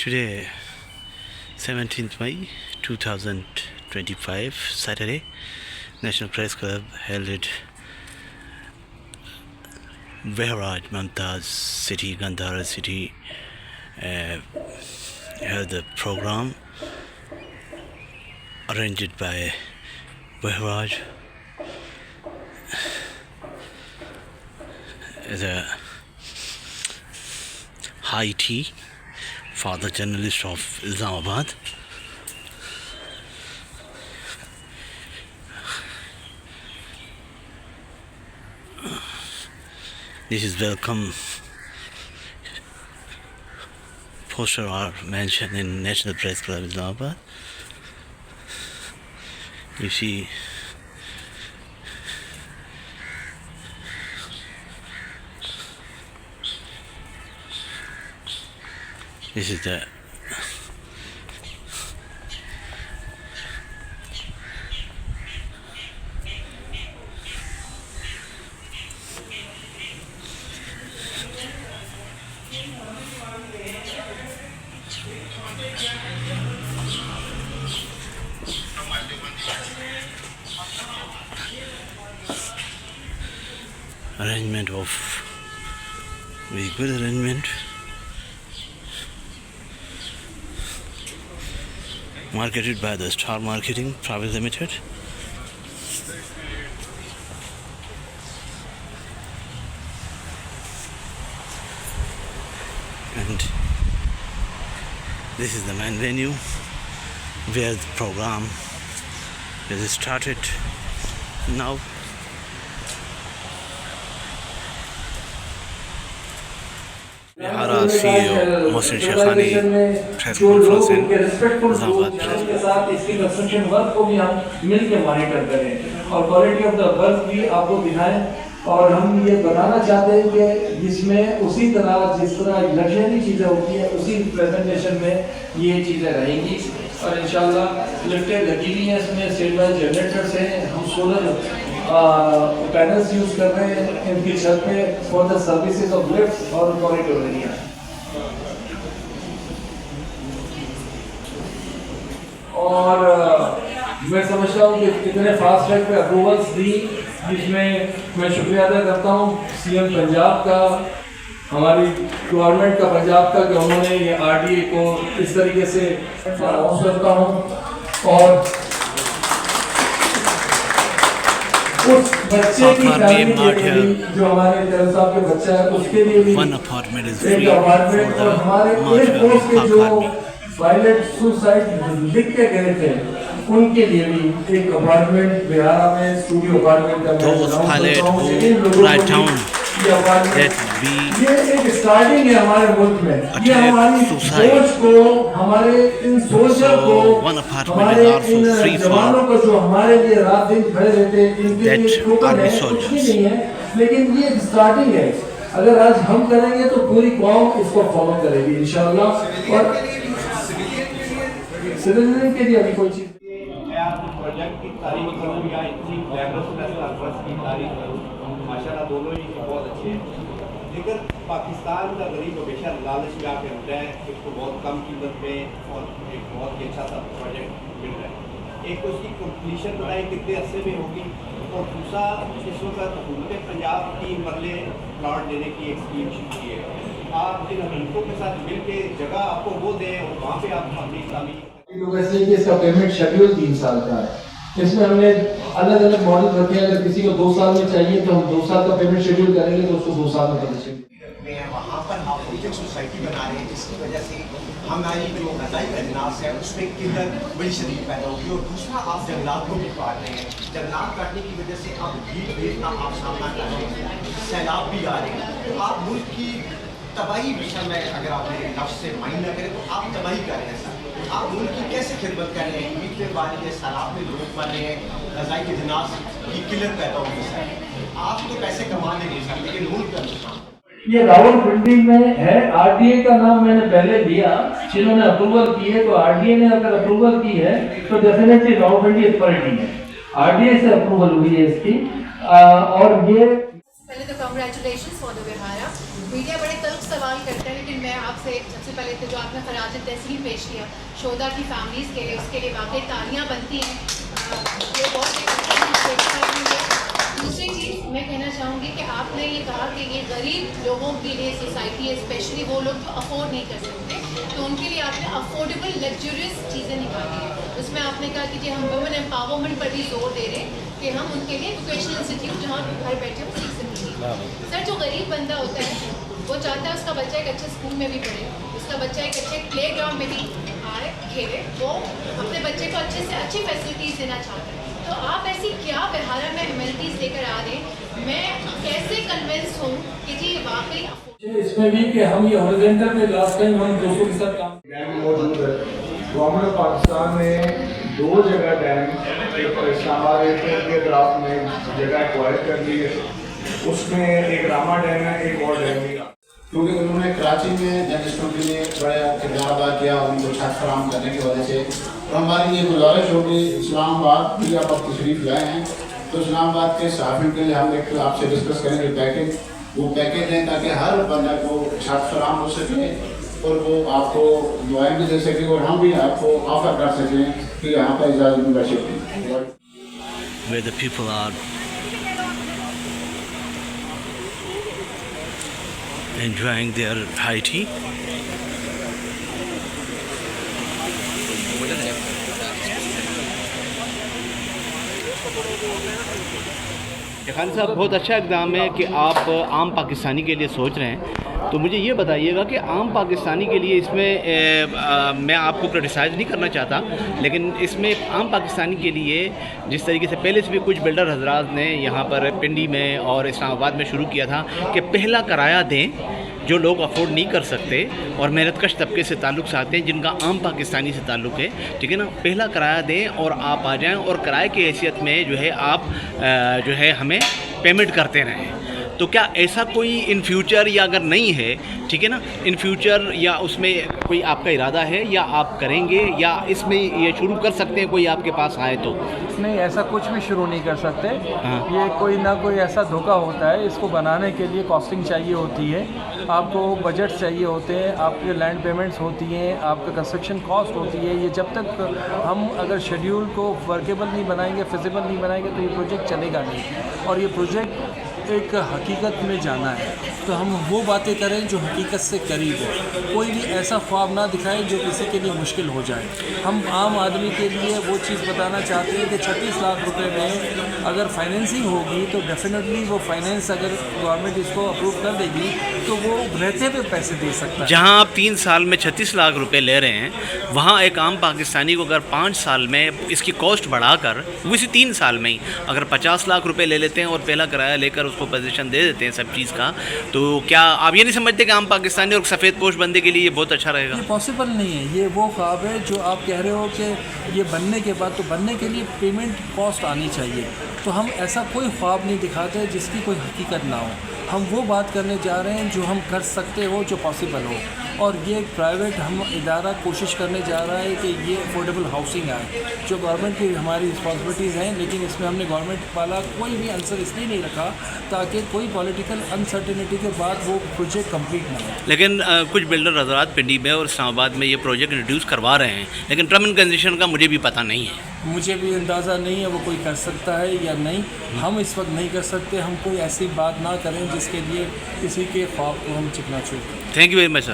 Today, 17th May 2025, Saturday, National Press Club held at Behraj, Mumtaz City, Gandhara City, held the program arranged by Behraj the high tea father journalist of Islamabad. This is welcome poster or mentioned in National Press Club Islamabad. You see this is the arrangement of very good arrangement, marketed by the Star Marketing Private Limited. And this is the main venue where the program is started now. Bihara CEO Mohsin Shekhani press conference in Islamabad. के साथ इसकी construction work को भी हम मिलकर monitor करें और quality of the work भी आपको दिखाएं। और हम ये बताना चाहते हैं कि इसमें उसी तरह जिस तरह लग्जरी चीज़ें होती हैं उसी प्रेजेंटेशन में ये चीज़ें रहेंगी। और इंशाल्लाह लिफ्टें लगी हुई हैं, इसमें स्टैंड बाय जनरेटर्स हैं, हम सोलर पैनल्स यूज़ कर रहे हैं इनकी छत पे for the services of lift और कॉरिडोर एरिया। और मैं समझता हूँ कि कितने फास्ट ट्रैक पे अप्रूवल्स दी, जिसमें मैं शुक्रिया अदा करता हूँ सीएम पंजाब का, हमारी गवर्नमेंट का पंजाब का, कि उन्होंने ये आरडीए को इस तरीके से अनाउंस करता हूँ। और उस बच्चे की जो हमारे तरह साहब के बच्चा है उसके लिए भी एक अपार्टमेंट, और हमारे एयरफोर्स के जो पायलट सुसाइड लिख के गए थे उनके लिए भी एक अपार्टमेंट बिहार में स्टूडियो अपार्टमेंट ये एक स्टार्टिंग है हमारे मुल्क में। ये हमारी सोच को, हमारे इन सोचर को, हमारे इन जवानों को जो हमारे लिए रात दिन खड़े रहते हैं, इनके लिए टोकन है, कुछ भी नहीं है, लेकिन ये स्टार्टिंग है। अगर आज हम करेंगे तो पूरी कौम इसको फॉलो करेगी इंशाल्लाह। और सिटीजन के लिए अभी कोई चीज़ प्रोजेक्ट की तारीफ करूँ या इतनी ग्लैमरसनेस पर्पस की तारीफ करूँ, माशाल्लाह दोनों ही बहुत अच्छे हैं। लेकिन पाकिस्तान का गरीब हमेशा लालच में आके होता है, उसको बहुत कम कीमत में और एक बहुत ही अच्छा सा प्रोजेक्ट मिल रहा है। एक तो उसकी कंप्लीशन बताई कितने अरसे में होगी, और दूसरा इस वक्त हुकूमत पंजाब 3 मरले प्लाट देने की एक स्कीम शुरू की है। आप इन हकीकों के साथ मिल के जगह आपको वो दें और वहाँ पर आप अपनी इस्लामी इसका पेमेंट शेड्यूल 3 साल का है। इसमें हमने अलग अलग मॉडल रखे हैं। अगर किसी को 2 साल में चाहिए तो हम 2 साल का पेमेंट शेड्यूल करेंगे तो उसको 2 साल में पता चलेगा। वहाँ पर हम प्रोजेक्ट सोसाइटी बना रहे हैं, जिसकी वजह से हमारी जो गज़ाई अजनास है उसमें किल्लत बड़ी शदीद पैदा होगी। और दूसरा आप जंगलात को भी काट रहे हैं, जंगलात काटने की वजह से अब भीड़ भीड़ का आप सामना कर रहे हैं, सैलाब भी आ रहे हैं। तो आप मुल्क की तबाही विषय में अगर आप मेरे लफ्ज़ से माइंड न करें तो आप तबाही कर रहे हैं सर। आप मुल्क की कैसे खिदमत कर रहे हैं? ईद के बाद सैलाब में लोग मर रहे हैं, गज़ाई की अजनास की किल्लत पैदा होगी सर। आप तो पैसे कमा लेंगे सर, लेकिन मुल्क का नुकसान। ये रावलपिंडी में है। आरडीए का नाम मैंने पहले दिया, जिन्होंने अप्रूवल की है, तो आरडीए ने अगर अप्रूवल की है तो डेफिनेटली रावलपिंडी अथॉरिटी है, आरडीए से अप्रूवल हुई है इसकी। और ये पहले तो congratulations for the vihara. Media बड़े तल्ख सवाल करते हैं, लेकिन मैं आपसे सबसे पहले तो जो आपने खराज तहसीन पेश किया शोधा की फैमिलीज़ के लिए, उसके लिए वाकई तालियां बनती हैं। ये बहुत एक अच्छा है। दूसरी चीज़ मैं कहना चाहूँगी कि आपने ये कहा कि ये गरीब लोगों के लिए सोसाइटी है, स्पेशली वो लोग जो अफोर्ड नहीं कर सकते, तो उनके लिए आपने अफोर्डेबल लग्जरियस चीज़ें निकाली है। उसमें आपने कहा कि जी हम वुमेन एम्पावरमेंट पर भी जोर दे रहे हैं कि हम उनके लिए वोकेशनल इंस्टीट्यूट जहाँ घर बैठे वो सीख सकेंगे। सर, जो गरीब बंदा होता है वो चाहता है उसका बच्चा एक अच्छे स्कूल में भी पढ़े, उसका बच्चा एक अच्छे प्ले ग्राउंड में भी आए खेले, वो अपने बच्चे को अच्छे से अच्छी फैसिलिटीज़ देना चाहता है। तो आप ऐसी क्या बहारा में एमिनिटीज़ लेकर आ रहे हैं, मैं कैसे कन्विंस हूँ कि जी वाकई इसमें भी कि हम ये हॉरिजॉन्टल में लास्ट टाइम हम दोस्तों के साथ काम डैम मौजूद है। गवर्नमेंट ऑफ पाकिस्तान ने 2 जगह डैम, एक इस्लामाबाद एयरपोर्ट के ड्राफ्ट में जगह एक्वायर कर ली है, उसमें एक रामा डैम है, एक और डैम भी। क्योंकि उन्होंने कराची में जर्नलिस्टों के लिए बड़ा किरदार अदा किया, उनको छत फराम करने की वजह से। तो हमारी ये गुजारिश होगी, इस्लामाबाद भी आप तशरीफ़ लाए हैं तो इस्लामाबाद के सहाफ़ियों के लिए हम एक आपसे डिस्कस करेंगे पैकेज, वो पैकेज दें ताकि हर बंदा को छत फराम हो सके और वो आपको दुआएं भी दे सके और हम भी आपको ऑफर कर सकें कि यहाँ पर इजाज़त membership where the people are enjoying their high tea. Khan साहब, बहुत अच्छा इक़दाम है कि आप आम पाकिस्तानी के लिए सोच रहे हैं। तो मुझे ये बताइएगा कि आम पाकिस्तानी के लिए इसमें मैं आपको क्रिटिसाइज़ नहीं करना चाहता, लेकिन इसमें आम पाकिस्तानी के लिए जिस तरीके से पहले से भी कुछ बिल्डर हजरात ने यहाँ पर पिंडी में और इस्लामाबाद में शुरू किया था कि पहला किराया दें जो लोग अफोर्ड नहीं कर सकते और मेहनतकश तबके से ताल्लुक़ से आते हैं, जिनका आम पाकिस्तानी से ताल्लुक़ है, ठीक है ना, पहला किराया दें और आप आ जाएं और किराए की हैसियत में जो है आप जो है हमें पेमेंट करते रहें। तो क्या ऐसा कोई इन फ्यूचर, या अगर नहीं है, ठीक है ना, इन फ्यूचर या उसमें कोई आपका इरादा है या आप करेंगे या इसमें ये शुरू कर सकते हैं, कोई आपके पास आए तो? नहीं, ऐसा कुछ भी शुरू नहीं कर सकते। हाँ। ये कोई ना कोई ऐसा धोखा होता है, इसको बनाने के लिए कॉस्टिंग चाहिए होती है, आपको बजट चाहिए होते हैं, आपके लैंड पेमेंट्स होती हैं, आपका कंस्ट्रक्शन कॉस्ट होती है। ये जब तक हम अगर शेड्यूल को वर्केबल नहीं बनाएंगे, फिजिबल नहीं बनाएंगे तो ये प्रोजेक्ट चलेगा नहीं। और ये प्रोजेक्ट एक हकीकत में जाना है, तो हम वो बातें करें जो हकीकत से करीब हो। कोई भी ऐसा ख्वाब ना दिखाएं जो किसी के लिए मुश्किल हो जाए। हम आम आदमी के लिए वो चीज़ बताना चाहते हैं कि 36 लाख रुपए में अगर फाइनेंसिंग होगी तो डेफिनेटली वो फाइनेंस अगर गवर्नमेंट इसको अप्रूव कर देगी तो वो रहते हुए पैसे दे सकता है। जहां आप 3 साल में 36 लाख रुपए ले रहे हैं, वहां एक आम पाकिस्तानी को अगर 5 साल में इसकी कॉस्ट बढ़ाकर वो इसी 3 साल में ही अगर 50 लाख रुपए ले लेते हैं और पहला किराया लेकर उसको पोजीशन दे देते हैं सब चीज़ का, तो क्या आप ये नहीं समझते कि आम पाकिस्तानी और सफ़ेद पोश बंदे के लिए ये बहुत अच्छा रहेगा? ये पॉसिबल नहीं है। ये वो ख्वाब है जो आप कह रहे हो कि ये बनने के बाद, तो बनने के लिए पेमेंट कॉस्ट आनी चाहिए। तो हम ऐसा कोई ख्वाब नहीं दिखाते जिसकी कोई हकीकत ना हो। हम वो बात करने जा रहे हैं जो हम कर सकते हो, जो पॉसिबल हो। और ये एक प्राइवेट हम इदारा कोशिश करने जा रहा है कि ये अफोर्डेबल हाउसिंग आए, जो गवर्नमेंट की हमारी रिस्पॉन्सिबिलिटीज़ हैं, लेकिन इसमें हमने गवर्नमेंट वाला कोई भी आंसर इसलिए नहीं रखा ताकि कोई पॉलिटिकल अनसर्टेनिटी के बाद वो प्रोजेक्ट कंप्लीट ना हो। लेकिन कुछ बिल्डर हजरात पिंडी में और इस्लामाबाद में ये प्रोजेक्ट इंट्रोड्यूस करवा रहे हैं, लेकिन टर्म एंड कंडीशन का मुझे भी पता नहीं है। मुझे भी अंदाज़ा नहीं है वो कोई कर सकता है या नहीं। हम इस वक्त नहीं कर सकते। हम कोई ऐसी बात ना करें जिसके लिए किसी के ख्वाब को हम चकनाचूर करें। Thank you very much sir.